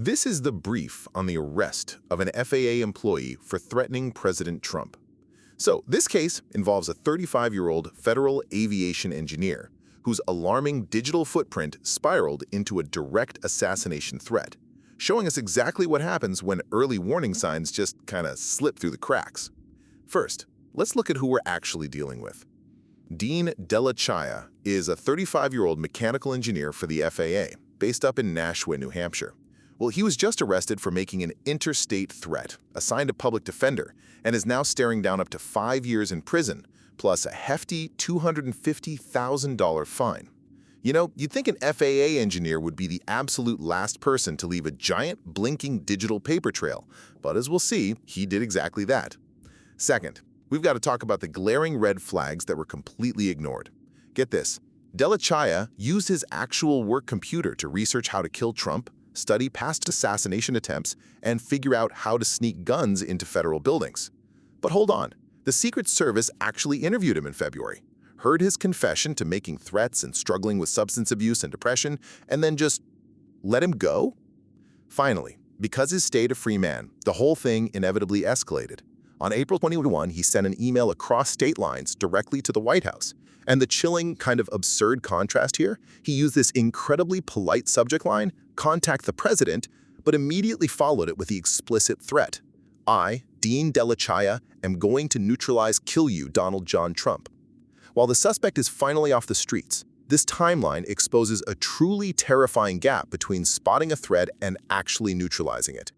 This is the brief on the arrest of an FAA employee for threatening President Trump. So, this case involves a 35-year-old federal aviation engineer whose alarming digital footprint spiraled into a direct assassination threat, showing us exactly what happens when early warning signs just kind of slip through the cracks. First, let's look at who we're actually dealing with. Dean Della Chaya is a 35-year-old mechanical engineer for the FAA, based up in Nashua, New Hampshire. Well, he was just arrested for making an interstate threat, assigned a public defender, and is now staring down up to 5 years in prison, plus a hefty $250,000 fine. You know, you'd think an FAA engineer would be the absolute last person to leave a giant, blinking digital paper trail, but as we'll see, he did exactly that. Second, we've got to talk about the glaring red flags that were completely ignored. Get this, Della Chaya used his actual work computer to research how to kill Trump, study past assassination attempts, and figure out how to sneak guns into federal buildings. But hold on, the Secret Service actually interviewed him in February, heard his confession to making threats and struggling with substance abuse and depression, and then just let him go? Finally, because he stayed a free man, the whole thing inevitably escalated. On April 21, he sent an email across state lines directly to the White House. And the chilling, kind of absurd contrast here, he used this incredibly polite subject line, "Contact the president," but immediately followed it with the explicit threat. "I, Dean Della Chaya, am going to neutralize kill you, Donald John Trump." While the suspect is finally off the streets, this timeline exposes a truly terrifying gap between spotting a threat and actually neutralizing it.